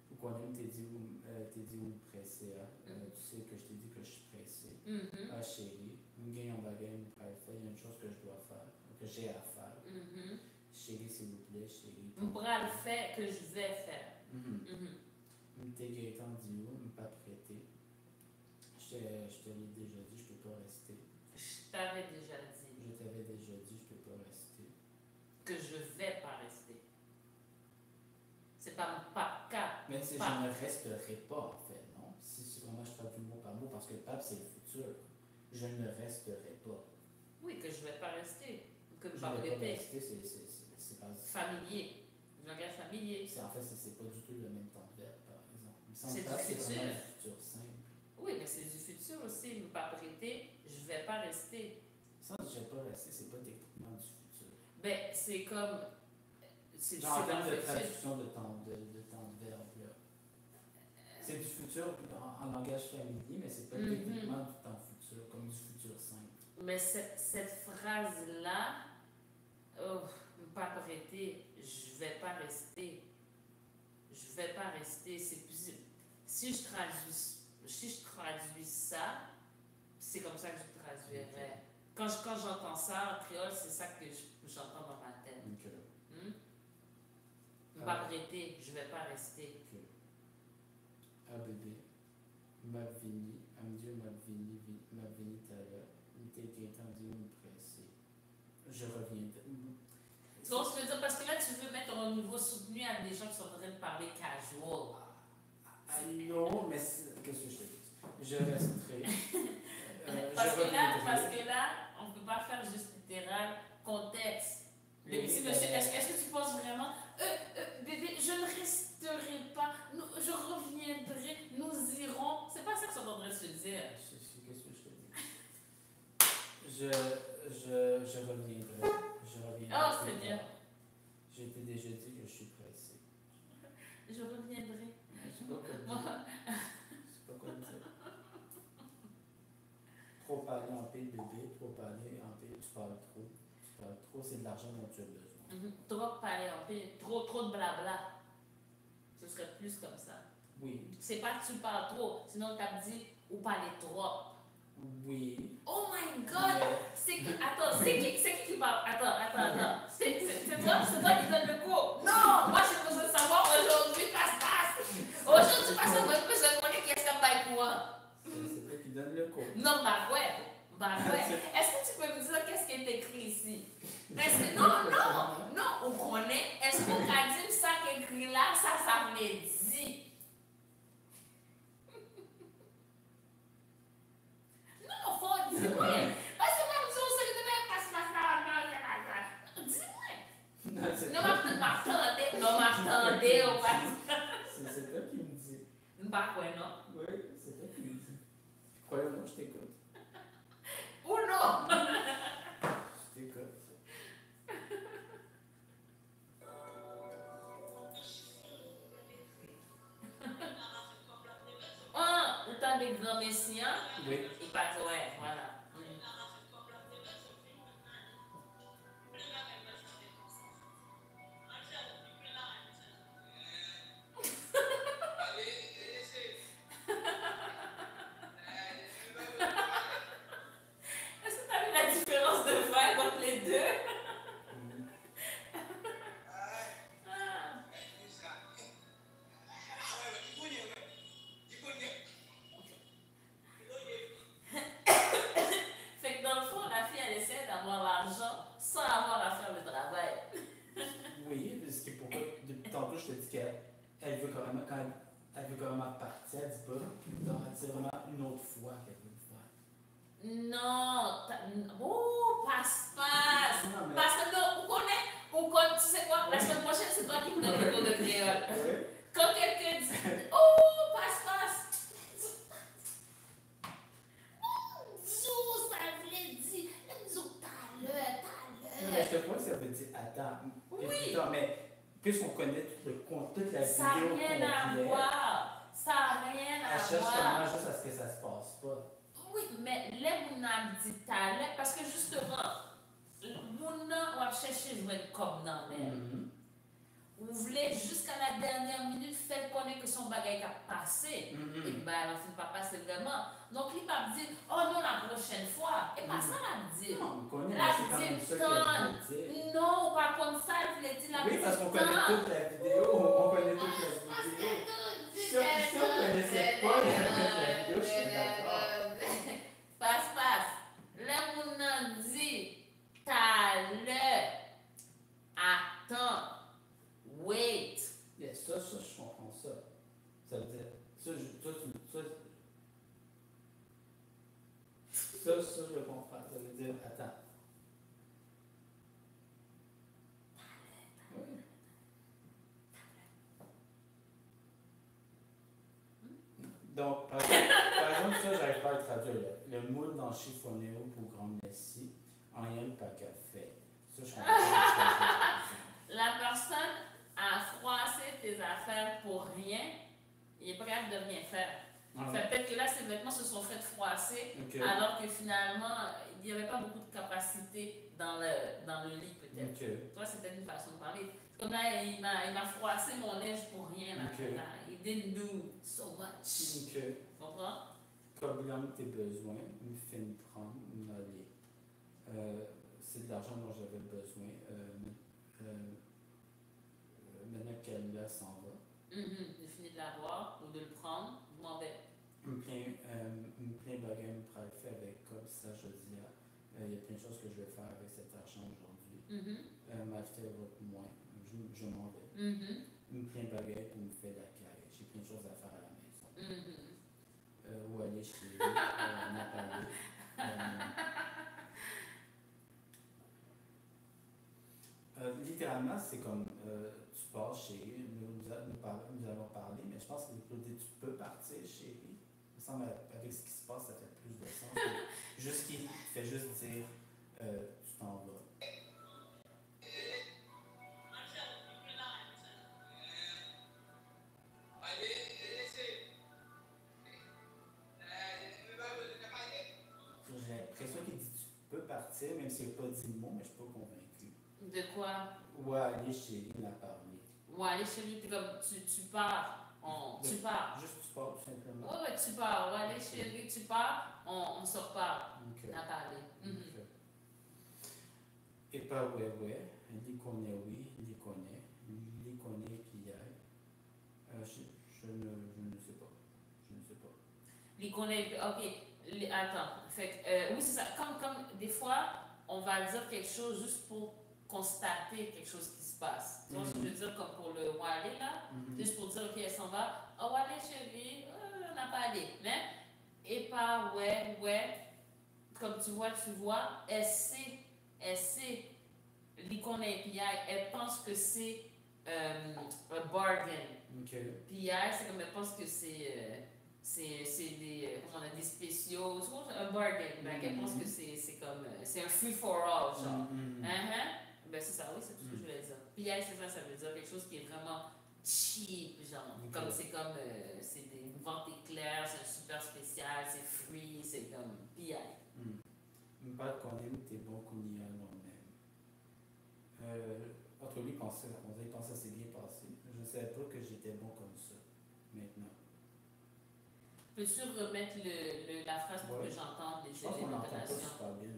[SPEAKER 2] Faut qu'on aime t'es dit où me presser. Tu sais que je t'ai dit que je suis pressé. Ah chérie, une gagne en baguette, une faire. Il y a une chose que je dois faire, que j'ai à faire. Chérie, s'il vous plaît, chérie.
[SPEAKER 1] Un bras le fait que je vais faire.
[SPEAKER 2] T'es Gaëtan dit où, me pas prêter. Je te l'ai déjà dit, je peux pas rester.
[SPEAKER 1] Je t'avais déjà dit
[SPEAKER 2] Je t'avais déjà dit, je peux pas rester.
[SPEAKER 1] que je vais pas rester. C'est pas cas.
[SPEAKER 2] Mais je ne resterai pas, en fait, non? Si vraiment je traduis mot par mot, parce que le pape, c'est le futur. Je ne resterai pas.
[SPEAKER 1] Oui, que je vais pas rester. Que
[SPEAKER 2] Je
[SPEAKER 1] je
[SPEAKER 2] ne
[SPEAKER 1] vais
[SPEAKER 2] vais
[SPEAKER 1] pas
[SPEAKER 2] pas
[SPEAKER 1] rester.
[SPEAKER 2] rester, c'est pas...
[SPEAKER 1] Familier. Je langage familier.
[SPEAKER 2] En fait, c'est pas du tout le même temps de verbe, par exemple. Il me semble
[SPEAKER 1] C'est
[SPEAKER 2] que
[SPEAKER 1] du
[SPEAKER 2] c'est vraiment
[SPEAKER 1] futur.
[SPEAKER 2] du futur simple.
[SPEAKER 1] Oui, mais c'est du futur aussi. Ne pas prêter, je vais pas rester.
[SPEAKER 2] Sans je ne vais pas rester, c'est pas techniquement du futur.
[SPEAKER 1] Ben, c'est comme. C'est
[SPEAKER 2] Genre en termes
[SPEAKER 1] dans
[SPEAKER 2] de
[SPEAKER 1] le futur.
[SPEAKER 2] traduction de temps de verbe, là. C'est du futur en langage familier, mais c'est pas techniquement du temps futur, comme du futur simple.
[SPEAKER 1] Mais cette phrase-là, ne pas prêter, je vais pas rester. Je vais pas rester. C'est plus. Si je traduis ça, c'est comme ça que je traduirais. Quand j'entends ça en créole, c'est ça que j'entends dans ma tête.
[SPEAKER 2] Ok.
[SPEAKER 1] Ne pas prêter, je vais pas rester.
[SPEAKER 2] Ok. Ah bébé, ma vini, Dieu ma vini tala, t'es entendu me presser. Je reviens.
[SPEAKER 1] Donc, je veux dire, parce que là, tu veux mettre un niveau soutenu à des gens qui sont en train de parler casual.
[SPEAKER 2] Non, mais qu'est-ce que je te dis? Je resterai.
[SPEAKER 1] Parce
[SPEAKER 2] je
[SPEAKER 1] que là, on ne peut pas faire juste littéral contexte. Le petit monsieur, est-ce que tu penses vraiment, bébé, je ne resterai pas, je reviendrai, nous irons. C'est pas ça que ça devrait se dire.
[SPEAKER 2] Qu'est-ce que je te dis? Je reviendrai.
[SPEAKER 1] Oh, c'est bien.
[SPEAKER 2] J'ai été déjà dit que je suis pressé.
[SPEAKER 1] Je reviendrai.
[SPEAKER 2] C'est pas comme ça. C'est pas comme ça. Trop parler en paix, bébé, trop parler en paix, tu parles trop. C'est de l'argent dont tu as besoin.
[SPEAKER 1] Trop parler en paix, trop de blabla. Ce serait plus comme ça.
[SPEAKER 2] Oui.
[SPEAKER 1] C'est pas que tu parles trop, sinon tu as dit ou parler trop.
[SPEAKER 2] Oui.
[SPEAKER 1] Oh my god! Attends, c'est qui parle? Attends. C'est toi qui donne le cours. Non! Moi j'ai besoin de savoir aujourd'hui, passe. Aujourd'hui, parce que moi je me connais qui est-ce qui a quoi.
[SPEAKER 2] C'est toi qui donne le cours.
[SPEAKER 1] Non, bah ouais. Est-ce que tu peux me dire qu'est-ce qui est écrit ici? Non, on connaît. Est-ce qu'on a dit ça qui est écrit là, ça me dit? Non, faut dis-moi. Parce que moi, je sais que demain, passe. Non, m'attendez, on passe.
[SPEAKER 2] C'est toi qui me dis.
[SPEAKER 1] Bah, ouais, non.
[SPEAKER 2] Oui, c'est toi qui me dis. Croyez-moi, je t'écoute.
[SPEAKER 1] Ou non?
[SPEAKER 2] Je t'écoute.
[SPEAKER 1] Le temps des grands messieurs,
[SPEAKER 2] Oui.
[SPEAKER 1] il passe, ouais, voilà. Est-ce que tu as vu la différence de vibe entre les deux? Fait que dans le fond, la fille, elle essaie d'avoir l'argent sans avoir à faire le travail.
[SPEAKER 2] Oui, parce que pourquoi, depuis tantôt, je te dis qu'elle veut carrément, quand elle veut carrément partir, elle dit pas, non, elle dit vraiment une autre fois qu'elle veut le faire.
[SPEAKER 1] Non, passe pas.
[SPEAKER 2] je te crois que ça veut dire attends.
[SPEAKER 1] Oui.
[SPEAKER 2] Attends, mais puisqu'on connaît tout le compte, toute la
[SPEAKER 1] Ça n'a
[SPEAKER 2] vidéo
[SPEAKER 1] rien à
[SPEAKER 2] complète,
[SPEAKER 1] voir. Ça n'a rien
[SPEAKER 2] elle
[SPEAKER 1] à
[SPEAKER 2] cherche
[SPEAKER 1] voir.
[SPEAKER 2] comment juste à ce que ça se passe pas.
[SPEAKER 1] Oui, mais les gens dit talent parce que justement, les gens vont chercher jouer comme dans l'air. Vous voulez jusqu'à la dernière minute faire connaître que son bagage a passé. Et bien, alors, il ne va pas passer vraiment. Donc, il va dire, oh non, la prochaine fois. Et pas ça, la dire.
[SPEAKER 2] Non, on connaît,
[SPEAKER 1] La
[SPEAKER 2] c'est quand même ça qu'elle veut dire.
[SPEAKER 1] non, pas comme ça, il voulait dire la
[SPEAKER 2] Oui, parce qu'on connaît toute la vidéo, on connaît toute la vidéo. Si on connaissait pas la vidéo, je suis d'accord.
[SPEAKER 1] Passe. Les gens dit, t'as l'heure. Attends. Wait.
[SPEAKER 2] Yes, ça, je comprends ça. Ça veut dire, ça, je comprends. Ça veut dire, attends. Oui. Donc, par exemple, ça, j'arrive pas à le traduire. Le moule dans chiffonnéo pour grande messie, en rien pas qu'à fait. Ça, je comprends.
[SPEAKER 1] La personne a froissé tes affaires pour rien, il est pas capable de rien faire. Peut-être que là, ses vêtements se sont fait froisser, alors que finalement, il n'y avait pas beaucoup de capacité dans le lit, peut-être. Toi, c'était une façon de parler. Comme là, il m'a froissé mon linge pour rien. Là. Il didn't do so much. Tu comprends?
[SPEAKER 2] Comme tes besoins, me fait me prendre, m'aller. C'est de l'argent dont j'avais besoin. Maintenant qu'elle là s'en va.
[SPEAKER 1] J'ai fini de l'avoir ou de le prendre, je m'en vais.
[SPEAKER 2] Plein bagage pour le faire avec comme ça, je dis. Il y a plein de choses que je vais faire avec cet argent aujourd'hui. M'acheter votre moins, je m'en vais. Plein bagage pour me faire la caille. J'ai plein de choses à faire à la maison. Ou aller chez Nathalie. Littéralement, c'est comme tu pars chérie, nous allons parler, mais je pense que tu peux partir chérie. Il me semble avec ce qui se passe, ça fait plus de sens. Juste qu'il fait juste dire tu t'en vas. J'ai l'impression qu'il dit tu peux partir, même s'il n'a pas dit le mot, mais je ne suis pas convaincu.
[SPEAKER 1] De quoi?
[SPEAKER 2] Ou aller chérie, il a parlé.
[SPEAKER 1] Ou aller chérie, t'es comme tu pars. Tu pars.
[SPEAKER 2] Juste tu pars, tout simplement.
[SPEAKER 1] Oui, tu pars. Ouais, allez chérie, tu pars, on se repart.
[SPEAKER 2] Okay.
[SPEAKER 1] On a parlé.
[SPEAKER 2] Et pas ouais, il connaît oui, il connaît puis je ne sais pas.
[SPEAKER 1] Il connaît, ok, attends. Fait oui, c'est ça. Comme des fois, on va dire quelque chose juste pour constater quelque chose qui se passe. Tu vois ce que je veux dire, comme pour le Wally là, juste pour dire, ok, elle s'en va. Oh, Wally chérie, on n'a pas allé. Mais, et pas ouais, comme tu vois, elle sait, l'ICONEPI, elle pense que c'est un bargain. PI, c'est comme elle pense que c'est des spéciaux, un bargain. Elle pense que c'est comme, c'est un free for all, genre. Ben c'est ça, oui, c'est tout ce que je voulais dire. PI, c'est ça veut dire quelque chose qui est vraiment cheap, genre. Comme c'est des ventes éclairs, c'est un super spécial, c'est free, c'est comme PI.
[SPEAKER 2] Pas qu'on aime tes bons qu'on y a nous-mêmes. Entre lui, il pensait c'est bien passé. Je ne savais pas que j'étais bon comme ça, maintenant.
[SPEAKER 1] Peux-tu remettre la phrase pour que j'entende les
[SPEAKER 2] éléments de l'intonation? Je pense qu'on l'entend pas super bien.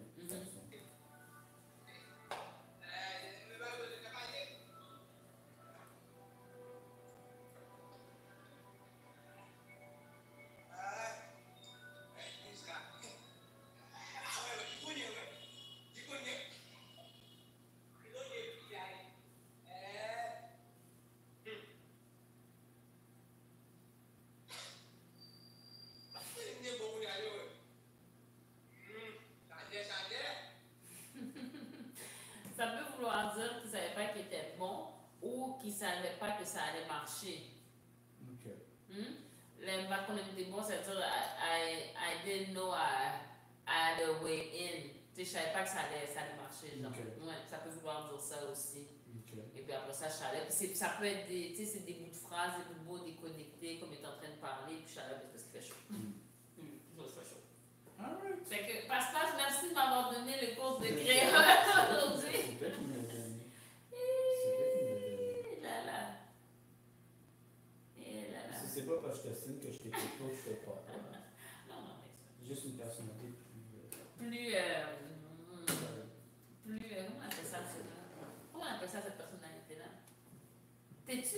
[SPEAKER 1] Ça peut vouloir dire qu'il ne savait pas qu'il était bon ou qu'il ne savait pas que ça allait marcher. Le bac qu'on était bon, c'est-à-dire I didn't know I had a way in. Tu sais, je savais pas que ça allait marcher. Genre.
[SPEAKER 2] Ok.
[SPEAKER 1] Ouais, ça peut vouloir dire ça aussi.
[SPEAKER 2] Ok.
[SPEAKER 1] Et puis après ça, je savais. Puis ça peut être des, tu sais, c'est des bouts de phrases, des bouts de mots déconnectés, comme il est en train de parler, puis je savais parce qu'il fait chaud. Je fais chaud.
[SPEAKER 2] Alright.
[SPEAKER 1] Fait que, Passe-Passe, merci de m'avoir donné le cours de créole aujourd'hui.
[SPEAKER 2] C'est toi qui me l'as donné. C'est toi qui me l'as donné.
[SPEAKER 1] Et là là. Et là là.
[SPEAKER 2] Si c'est pas parce que je te signe que je t'écoute pas, je fais pas.
[SPEAKER 1] Non, non, mais ça.
[SPEAKER 2] Juste une personnalité plus.
[SPEAKER 1] Plus, comment on appelle ça, comment on appelle ça, cette personnalité-là? T'es-tu?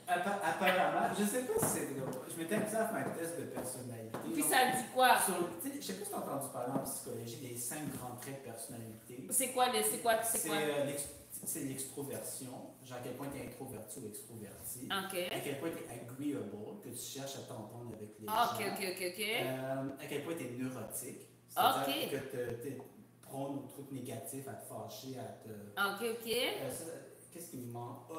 [SPEAKER 2] Apparemment, je sais pas si c'est vrai. Je m'étais amusé à faire un test de personnalité.
[SPEAKER 1] Puis ça dit quoi?
[SPEAKER 2] Je sais pas si tu as entendu parler en psychologie des 5 grands traits de personnalité.
[SPEAKER 1] C'est quoi?
[SPEAKER 2] C'est l'extroversion, genre à quel point tu es introverti ou extroverti.
[SPEAKER 1] Ok.
[SPEAKER 2] À quel point tu es agreeable, que tu cherches à t'entendre avec les gens.
[SPEAKER 1] Ok.
[SPEAKER 2] À quel point tu es neurotique.
[SPEAKER 1] Ok.
[SPEAKER 2] C'est-à-dire que tu es prône aux trucs négatifs, à te fâcher, à te.
[SPEAKER 1] Ok.
[SPEAKER 2] Qu'est-ce qui me manque?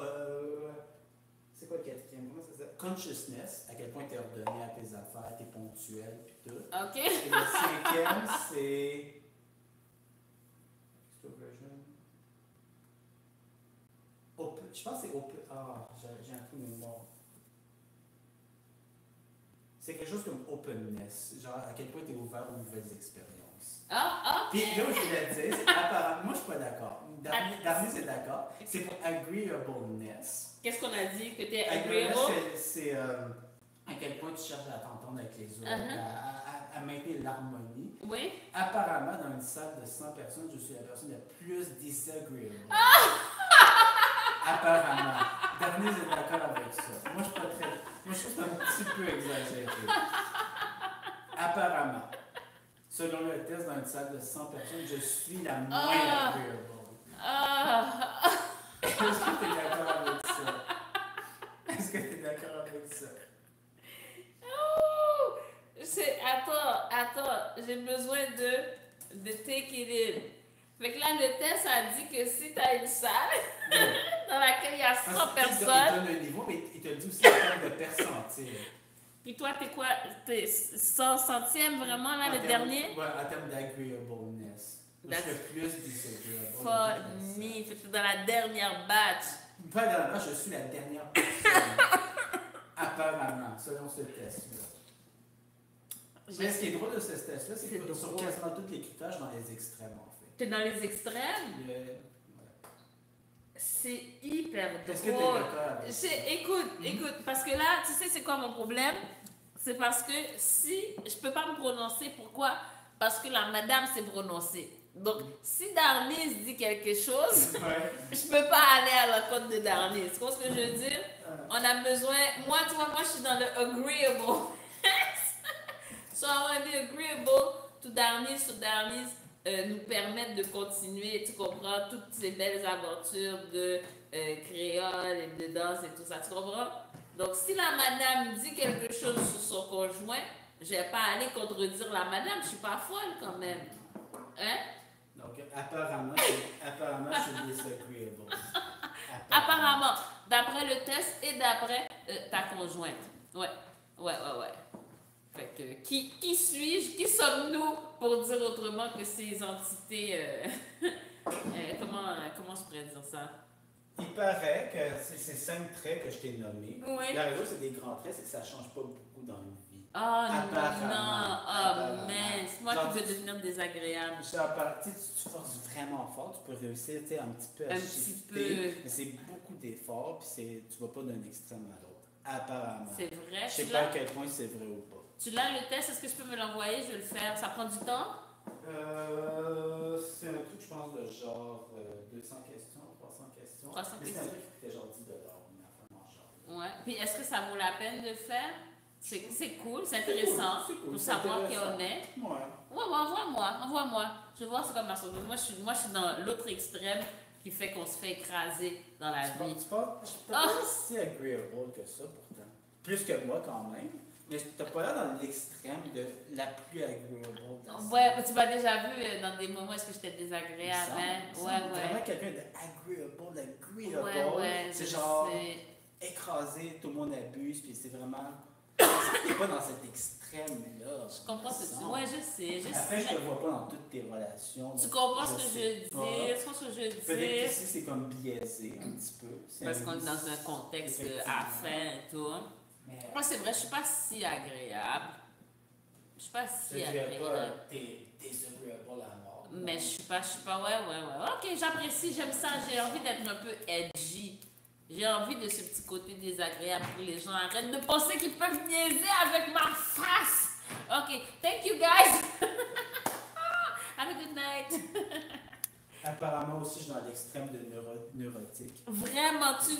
[SPEAKER 2] C'est quoi le quatrième? Comment ça s'appelle? Consciousness, à quel point tu es ordonné à tes affaires, tu es ponctuel, puis tout.
[SPEAKER 1] Ok.
[SPEAKER 2] Et le cinquième, c'est. Extroversion. Je pense que c'est open. Ah, j'ai un trou de mémoire. C'est quelque chose comme openness, genre à quel point tu es ouvert aux nouvelles expériences. Puis là où je voulais dire, c'est apparemment, moi je suis pas d'accord. Darny c'est d'accord. C'est pour agreeableness.
[SPEAKER 1] Qu'est-ce qu'on a dit? Que tu es agreeable?
[SPEAKER 2] C'est à quel point tu cherches à t'entendre avec les autres, à maintenir l'harmonie.
[SPEAKER 1] Oui.
[SPEAKER 2] Apparemment, dans une salle de 100 personnes, je suis la personne la plus disagreeable. Apparemment. Darny est d'accord avec ça. Moi, je suis pas très. Moi, je trouve que c'est un petit peu exagéré. Apparemment. Selon le test, dans une salle de 100 personnes, je suis la moins agreeable. Est-ce que tu es d'accord avec ça? Est-ce que tu es d'accord avec ça?
[SPEAKER 1] Attends, j'ai besoin de take it in. Fait que là, le test a dit que si tu as une salle dans laquelle il y a 100 personnes.
[SPEAKER 2] Il donne un niveau, mais il te dit aussi en termes de percentile.
[SPEAKER 1] Puis toi, t'es quoi? T'es 100 centièmes vraiment, là, le dernier?
[SPEAKER 2] Ouais, en termes d'agreeableness. Je suis le plus disagreeable.
[SPEAKER 1] Funny. Fait que t'es dans la dernière batch.
[SPEAKER 2] Pas dans la batch, je suis la dernière personne. Apparemment, selon ce test-là. Mais ce qui est drôle de ce test-là, c'est que sur quasiment tous les critères, je suis dans les extrêmes, en fait.
[SPEAKER 1] T'es dans les extrêmes? C'est hyper drôle.
[SPEAKER 2] Est-ce que t'es d'accord avec ça?
[SPEAKER 1] Écoute, parce que là, tu sais, c'est quoi mon problème? C'est parce que si je peux pas me prononcer, pourquoi? Parce que la madame s'est prononcée. Donc, si Darnis dit quelque chose, je peux pas aller à l'encontre de Darnis. Tu vois ce que je veux dire? On a besoin. Moi, tu vois, moi, je suis dans le agreeable. So, I want to be agreeable to Darnis, so Darnis nous permettre de continuer, tu comprends, toutes ces belles aventures de créole et de danse et tout ça, tu comprends? Donc, si la madame dit quelque chose sur son conjoint, je vais pas aller contredire la madame, je suis pas folle quand même. Hein?
[SPEAKER 2] Donc, apparemment, je suis disagreeable.
[SPEAKER 1] Apparemment, d'après le test et d'après ta conjointe. Ouais. Fait que, qui suis-je? Qui sommes-nous pour dire autrement que ces entités... comment je pourrais dire ça?
[SPEAKER 2] Il paraît que ces 5 traits que je t'ai nommés,
[SPEAKER 1] Oui.
[SPEAKER 2] la raison c'est des grands traits, c'est que ça ne change pas beaucoup dans une vie.
[SPEAKER 1] Non, mince. Moi qui veux devenir désagréable.
[SPEAKER 2] Tu forces vraiment fort, tu peux réussir un petit peu à shifter, mais c'est beaucoup d'efforts, puis tu ne vas pas d'un extrême à l'autre. Apparemment.
[SPEAKER 1] C'est vrai.
[SPEAKER 2] Je sais pas à quel point c'est vrai ou pas.
[SPEAKER 1] Tu l'as le test, est-ce que je peux me l'envoyer? Je vais le faire. Ça prend du temps?
[SPEAKER 2] C'est un truc, je pense, de genre 200 questions, 300 questions.
[SPEAKER 1] 300
[SPEAKER 2] mais
[SPEAKER 1] questions.
[SPEAKER 2] c'est un truc qui coûtait genre 10 une affaire en genre.
[SPEAKER 1] Ouais. Puis est-ce que ça vaut la peine de le faire? C'est cool, c'est intéressant.
[SPEAKER 2] C'est cool,
[SPEAKER 1] pour savoir qui on est.
[SPEAKER 2] Ouais.
[SPEAKER 1] Envoie-moi. Je veux voir c'est comme ma sauce. Moi, je suis dans l'autre extrême qui fait qu'on se fait écraser dans la vie.
[SPEAKER 2] Je suis pas si agreeable que ça, pourtant. Plus que moi, quand même. Mais t'as pas l'air dans l'extrême de la plus agreeable.
[SPEAKER 1] Ouais, tu m'as déjà vu dans des moments où est-ce que j'étais désagréable.
[SPEAKER 2] Vraiment quelqu'un d'agreeable.
[SPEAKER 1] Ouais,
[SPEAKER 2] c'est
[SPEAKER 1] je
[SPEAKER 2] genre
[SPEAKER 1] sais.
[SPEAKER 2] écrasé, tout le monde abuse, puis c'est vraiment. pas dans cet extrême-là.
[SPEAKER 1] Je comprends ce que tu dis. Ouais, je sais.
[SPEAKER 2] Après, je te vois pas dans toutes tes relations.
[SPEAKER 1] Tu comprends ce que je
[SPEAKER 2] sais
[SPEAKER 1] dis?
[SPEAKER 2] pas.
[SPEAKER 1] Tu comprends ce que je dis?
[SPEAKER 2] Peut-être qu'ici, c'est comme biaisé un petit peu. C'est
[SPEAKER 1] Parce qu'on est dans un contexte à faire et tout.
[SPEAKER 2] Mais
[SPEAKER 1] Moi, c'est vrai, je suis pas si agréable. Je suis pas
[SPEAKER 2] je
[SPEAKER 1] si
[SPEAKER 2] dirais
[SPEAKER 1] agréable.
[SPEAKER 2] pas t'es désagréable à mort.
[SPEAKER 1] Mais je suis pas, ouais. Ok, j'apprécie, j'aime ça. J'ai envie d'être un peu edgy. J'ai envie de ce petit côté désagréable pour les gens. Arrête de penser qu'ils peuvent niaiser avec ma face. Ok, thank you guys. Have a good night.
[SPEAKER 2] Apparemment aussi, je suis dans l'extrême de neurotique.
[SPEAKER 1] Vraiment, tu